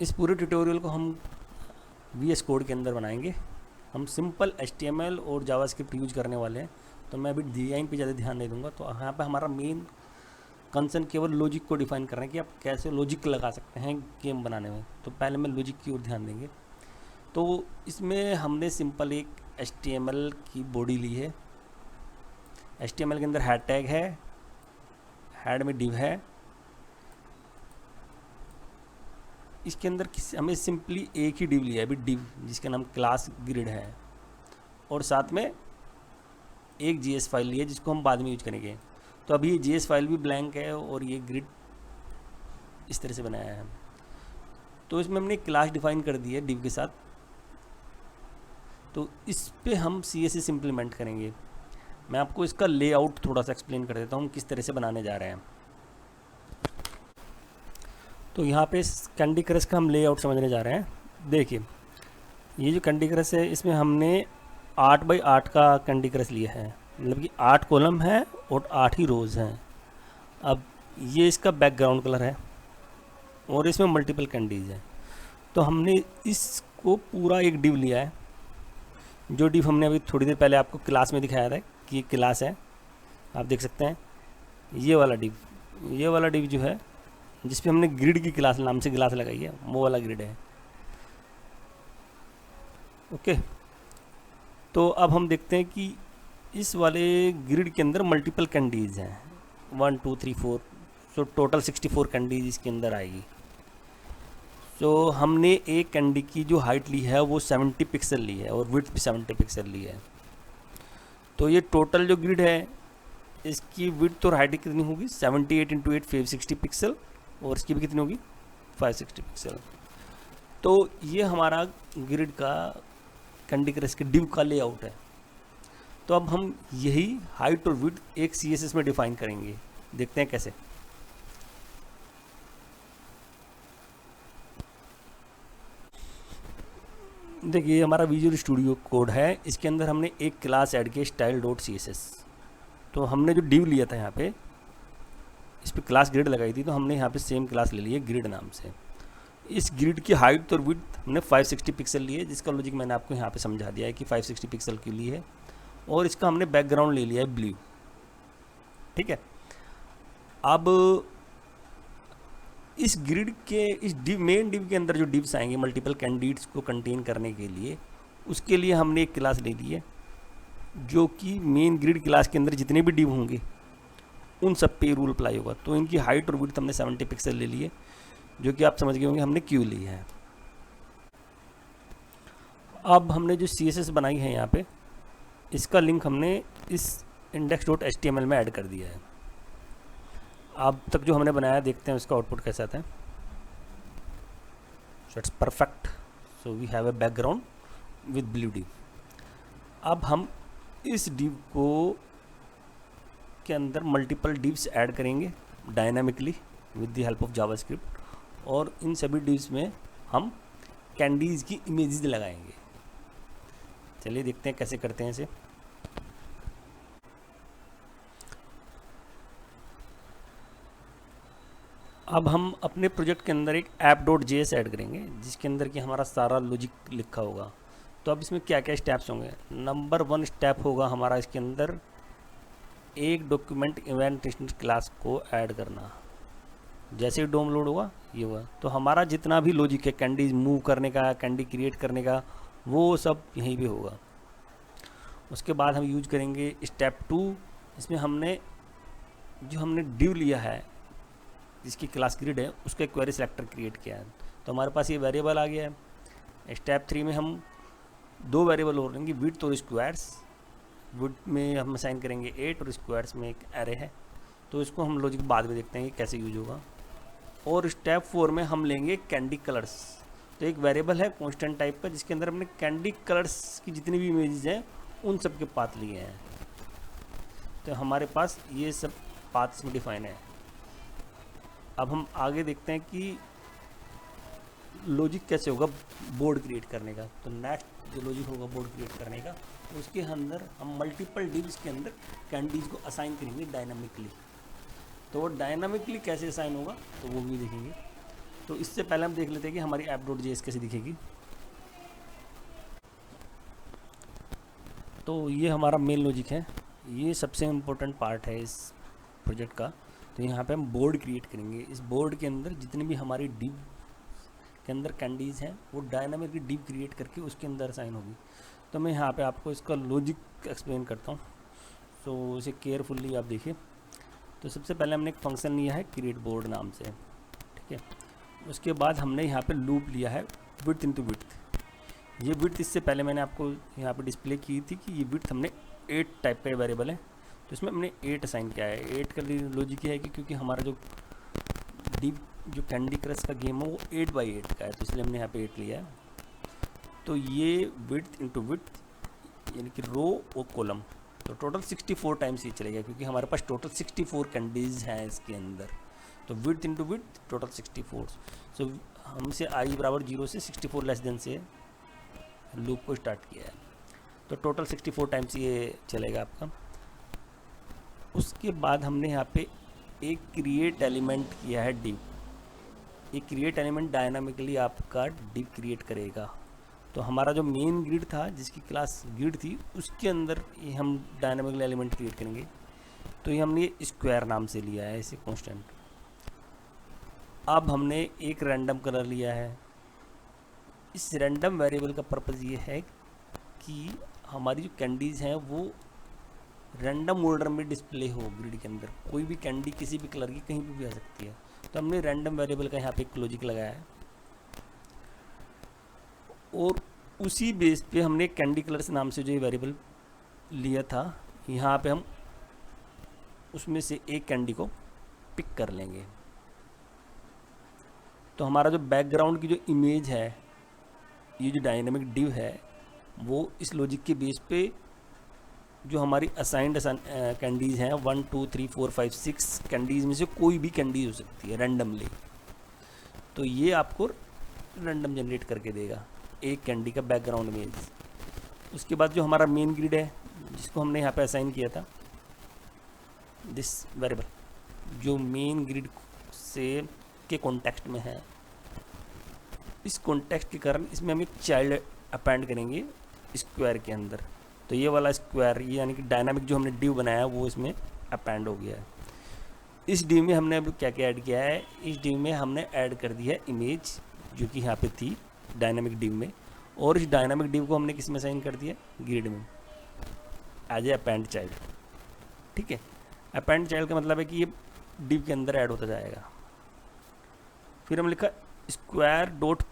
इस पूरे ट्यूटोरियल को हम VS कोड के अंदर बनाएंगे। हम सिंपल HTML और जावास्क्रिप्ट यूज करने वाले हैं, तो मैं अभी डिज़ाइन पे ज़्यादा ध्यान नहीं दूंगा। तो यहाँ पे हमारा मेन कंसर्न केवल लॉजिक को डिफाइन करना है कि आप कैसे लॉजिक लगा सकते हैं गेम बनाने में। तो पहले मैं लॉजिक की ओर ध्यान देंगे। तो इसमें हमने सिंपल एक HTML की बॉडी ली है। HTML के अंदर हेड टैग है, हेड में डिव है। इसके अंदर हमें सिंपली एक ही डिव लिया है अभी, डिव जिसका नाम क्लास ग्रिड है, और साथ में एक JS फाइल ली है जिसको हम बाद में यूज करेंगे। तो अभी ये JS फाइल भी ब्लैंक है और ये ग्रिड इस तरह से बनाया है। तो इसमें हमने क्लास डिफाइन कर दी है डिव के साथ। तो इस पे हम CSS इम्प्लीमेंट करेंगे। मैं आपको इसका लेआउट थोड़ा सा एक्सप्लेन कर देता हूँ किस तरह से बनाने जा रहे हैं। तो यहाँ पे कैंडी क्रश का हम लेआउट समझने जा रहे हैं। देखिए, ये जो कैंडी क्रश है इसमें हमने 8x8 का कैंडी क्रश लिया है, मतलब कि 8 कॉलम है और 8 ही रोज़ हैं। अब ये इसका बैकग्राउंड कलर है और इसमें मल्टीपल कैंडीज़ हैं। तो हमने इसको पूरा एक डिव लिया है, जो डिव हमने अभी थोड़ी देर पहले आपको क्लास में दिखाया था कि ये क्लास है। आप देख सकते हैं ये वाला डिव जो है, जिस पे हमने ग्रिड की क्लास नाम से क्लास लगाई है, वो वाला ग्रिड है। ओके, तो अब हम देखते हैं कि इस वाले ग्रिड के अंदर मल्टीपल कैंडीज हैं, 1 2 3 4, सो टोटल 64 कैंडीज इसके अंदर आएगी। तो हमने एक कैंडी की जो हाइट ली है वो 70 पिक्सल ली है और विड्थ भी 70 पिक्सल ली है। तो ये टोटल जो ग्रिड है इसकी विड्थ और हाइट कितनी होगी, 78 × 8 560 पिक्सल, और इसकी भी कितनी होगी, 560 पिक्सल। तो ये हमारा ग्रिड का कैंडी क्रश के डिव का लेआउट है। तो अब हम यही हाइट और विड्थ एक CSS में डिफाइन करेंगे। देखते हैं कैसे। देखिए, ये हमारा विजुअल स्टूडियो कोड है। इसके अंदर हमने एक क्लास ऐड किया style.css। तो हमने जो डिव लिया था यहाँ पे, इस पर क्लास ग्रिड लगाई थी, तो हमने यहाँ पे सेम क्लास ले ली है ग्रिड नाम से। इस ग्रिड की हाइट और विड्थ हमने 560 पिक्सल ली है, जिसका लॉजिक मैंने आपको यहाँ पे समझा दिया है कि 560 पिक्सल के लिए है। और इसका हमने बैकग्राउंड ले लिया है ब्लू। ठीक है, अब इस ग्रिड के इस मेन डिव के अंदर जो डिव्स आएंगे मल्टीपल कैंडिडेट्स को कंटेन करने के लिए, उसके लिए हमने एक क्लास ले ली है जो कि मेन ग्रिड क्लास के अंदर जितने भी डिव होंगे उन सब पे रूल अप्लाई होगा। तो इनकी हाइट और विड्थ हमने 70 पिक्सल ले लिए, जो कि आप समझ गए होंगे हमने क्यों ली है। अब हमने जो CSS बनाई है यहाँ पे, इसका लिंक हमने इस index.html में ऐड कर दिया है। अब तक जो हमने बनाया देखते हैं उसका आउटपुट कैसा आता है। So it's perfect. So we have a background with blue div. अब हम इस डिव को के अंदर मल्टीपल डिव्स ऐड करेंगे dynamically with the help of JavaScript, और इन सभी डिव्स में हम कैंडीज की इमेजेस लगाएंगे। चलिए देखते हैं कैसे करते हैं इसे। अब हम अपने प्रोजेक्ट के अंदर एक app.js ऐड करेंगे, जिसके अंदर कि हमारा सारा लॉजिक लिखा होगा। तो अब इसमें क्या क्या स्टेप्स होंगे। नंबर 1 स्टेप होगा हमारा इसके अंदर एक डॉक्यूमेंट इवेंट क्लास को ऐड करना। जैसे ही डाउनलोड हुआ ये हुआ, तो हमारा जितना भी लॉजिक है कैंडी मूव करने का, कैंडी क्रिएट करने का, वो सब यहीं पे होगा। उसके बाद हम यूज करेंगे स्टेप 2। इसमें हमने डिव लिया है जिसकी क्लास ग्रिड है, उसका क्वेरी सेलेक्टर क्रिएट किया है, तो हमारे पास ये वेरिएबल आ गया है। स्टेप 3 में हम 2 वेरिएबल और लेंगे, विड्थ और स्क्वायर्स। विड्थ में हम असाइन करेंगे 8 और स्क्वायर्स में एक एरे है। तो इसको हम लॉजिक बाद में देखते हैं कि कैसे यूज होगा। और स्टेप 4 में हम लेंगे कैंडी कलर्स। तो एक वेरिएबल है कांस्टेंट टाइप का, जिसके अंदर हमने कैंडी कलर्स की जितनी भी इमेजेस हैं उन सब के पाथ लिए हैं। तो हमारे पास ये सब पाथ्स में डिफाइन है। अब हम आगे देखते हैं कि लॉजिक कैसे होगा बोर्ड क्रिएट करने का। तो नेक्स्ट जो लॉजिक होगा बोर्ड क्रिएट करने का, उसके अंदर हम मल्टीपल डिव्स के अंदर कैंडीज को असाइन करेंगे डायनामिकली। तो वो डायनामिकली कैसे असाइन होगा तो वो भी देखेंगे। तो इससे पहले हम देख लेते हैं कि हमारी app.js कैसे दिखेगी। तो ये हमारा मेन लॉजिक है, ये सबसे इम्पोर्टेंट पार्ट है इस प्रोजेक्ट का। तो यहाँ पे हम बोर्ड क्रिएट करेंगे। इस बोर्ड के अंदर जितनी भी हमारी डिव के अंदर कैंडीज़ हैं वो डायनामिकली डिव क्रिएट करके उसके अंदर असाइन होगी। तो मैं यहाँ पे आपको इसका लॉजिक एक्सप्लेन करता हूँ, सो इसे केयरफुल्ली आप देखिए। तो सबसे पहले हमने एक फंक्शन लिया है क्रिएट बोर्ड नाम से, ठीक है। उसके बाद हमने यहाँ पे लूप लिया है विड्थ इनटू विड्थ। ये विड्थ इससे पहले मैंने आपको यहाँ पे डिस्प्ले की थी कि ये विड्थ हमने 8 टाइप का वेरिएबल है, तो इसमें हमने 8 असाइन किया है। 8 का लॉजिक ये है कि क्योंकि हमारा जो जो कैंडी क्रश का गेम है वो 8x8 का है, तो इसलिए हमने यहाँ पे 8 लिया है। तो ये विड्थ इनटू विड्थ यानी कि रो और कॉलम, तो टोटल 64 टाइम्स ये चलेगा क्योंकि हमारे पास टोटल 64 कैंडीज हैं इसके अंदर। तो विड्थ इनटू विड्थ टोटल 64। सो हमसे i बराबर 0 से 64 लेस देन से लूप को स्टार्ट किया है, तो टोटल 64 टाइम्स ये चलेगा आपका। उसके बाद हमने यहाँ पे एक क्रिएट एलिमेंट किया है डिव। ये क्रिएट एलिमेंट डायनामिकली आपका डिव क्रिएट करेगा। तो हमारा जो मेन ग्रिड था, जिसकी क्लास ग्रिड थी, उसके अंदर ये हम डायनामिकली एलिमेंट क्रिएट करेंगे। तो ये हमने स्क्वायर नाम से लिया है इसे कांस्टेंट। अब हमने एक रैंडम कलर लिया है। इस रैंडम वेरिएबल का पर्पज़ ये है कि हमारी जो कैंडीज़ हैं वो रैंडम ऑर्डर में डिस्प्ले हो ग्रिड के अंदर। कोई भी कैंडी किसी भी कलर की कहीं भी आ सकती है। तो हमने रैंडम वेरिएबल का यहाँ पे एक लॉजिक लगाया है और उसी बेस पे हमने कैंडी कलर्स नाम से जो ये वेरिएबल लिया था, यहाँ पे हम उसमें से एक कैंडी को पिक कर लेंगे। तो हमारा जो बैकग्राउंड की जो इमेज है, ये जो डायनेमिक डिव है, वो इस लॉजिक के बेस पे जो हमारी असाइंड कैंडीज़ हैं 1 2 3 4 5 6 कैंडीज़ में से कोई भी कैंडीज हो सकती है रैंडमली। तो ये आपको रैंडम जनरेट करके देगा एक कैंडी का बैकग्राउंड इमेज। उसके बाद जो हमारा मेन ग्रिड है, जिसको हमने यहाँ पे असाइन किया था, दिस वेरिएबल जो मेन ग्रिड से के कॉन्टेक्स्ट में है, इस कॉन्टेक्स्ट के कारण इसमें हम एक चाइल्ड अपेंड करेंगे स्क्वायर के अंदर। तो ये वाला स्क्वायर, ये यानी कि डायनामिक जो हमने डिव बनाया वो इसमें अपेंड हो गया है। इस डिव में हमने अब क्या क्या ऐड किया है, इस डिव में हमने ऐड कर दी है इमेज जो कि यहाँ पे थी डायनामिक डिव में, और इस डायनामिक डिव को हमने किस में असाइन कर दिया, ग्रिड में, एज ए अपेंड चाइल्ड। ठीक है, अपेंड चाइल्ड का मतलब है कि ये डिव के अंदर ऐड होता जाएगा। फिर हम लिखा स्क्वायर डॉट,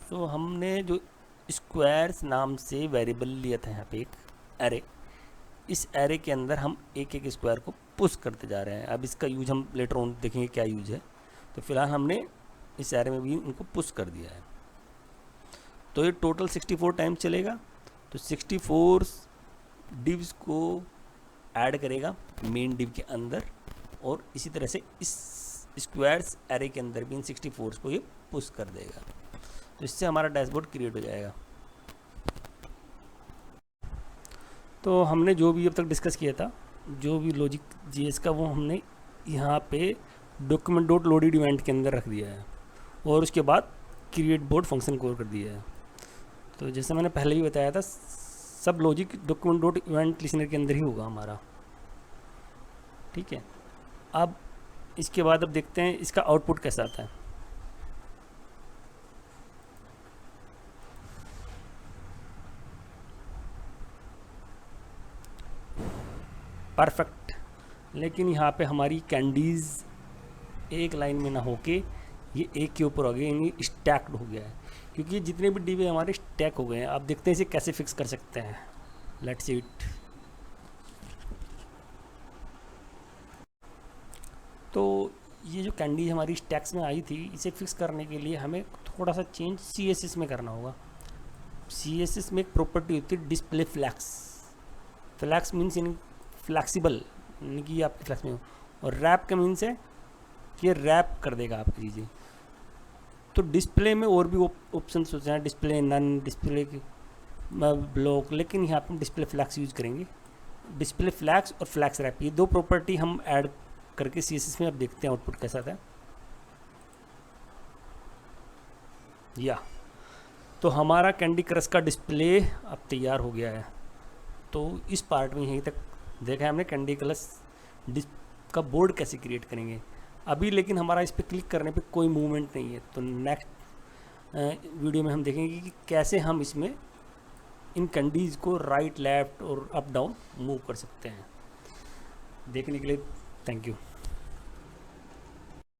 तो हमने जो स्क्वायर्स नाम से वेरिएबल लिया था यहाँ पे एक एरे, इस एरे के अंदर हम एक एक स्क्वायर को पुश करते जा रहे हैं। अब इसका यूज हम लेटर ऑन देखेंगे क्या यूज है। तो फिलहाल हमने इस एरे में भी इनको पुश कर दिया है। तो ये टोटल 64 टाइम्स चलेगा। तो 64 डिव्स को ऐड करेगा मेन डिव के अंदर, और इसी तरह से इस स्क्वायर्स एरे के अंदर भी इन 64 को ये पुश कर देगा। तो इससे हमारा डैशबोर्ड क्रिएट हो जाएगा। तो हमने जो भी अब तक डिस्कस किया था, जो भी लॉजिक जीएस का, वो हमने यहाँ पे डॉक्यूमेंट डॉट लोडेड इवेंट के अंदर रख दिया है, और उसके बाद क्रिएट बोर्ड फंक्शन कॉल कर दिया है। तो जैसे मैंने पहले भी बताया था, सब logic document dot event listener के अंदर ही होगा हमारा। ठीक है, अब इसके बाद अब देखते हैं इसका आउटपुट कैसा आता है। परफेक्ट, लेकिन यहाँ पे हमारी कैंडीज़ एक लाइन में ना होके ये एक के ऊपर हो गए, यानी स्टैक्ड हो गया है, क्योंकि जितने भी डिव हमारे स्टैक हो गए हैं। आप देखते हैं इसे कैसे फिक्स कर सकते हैं। Let's see it. तो ये जो कैंडी हमारी स्टैक्स में आई थी, इसे फिक्स करने के लिए हमें थोड़ा सा चेंज CSS में करना होगा। CSS में एक प्रॉपर्टी होती है display flex. Flex means in flexible, यानी कि आपकी फ्लैक्स में हो, और रैप का मीन्स है कि रैप कर देगा आपकी चीज़ें। तो डिस्प्ले में और भी ऑप्शन होते हैं, डिस्प्ले नन, डिस्प्ले ब्लॉक, लेकिन यहाँ पर हम डिस्प्ले फ्लैक्स यूज़ करेंगे। डिस्प्ले फ्लैक्स और फ्लैक्स रैप, ये दो प्रॉपर्टी हम ऐड करके CSS में अब देखते हैं आउटपुट कैसा आता है। या तो हमारा कैंडी क्रश का डिस्प्ले अब तैयार हो गया है। तो इस पार्ट में यहीं तक देखा है हमने कैंडी क्रश का बोर्ड कैसे क्रिएट करेंगे अभी, लेकिन हमारा इस पर क्लिक करने पे कोई मूवमेंट नहीं है। तो नेक्स्ट वीडियो में हम देखेंगे कि कैसे हम इसमें इन कैंडीज़ को राइट लेफ्ट और अप डाउन मूव कर सकते हैं। देखने के लिए थैंक यू।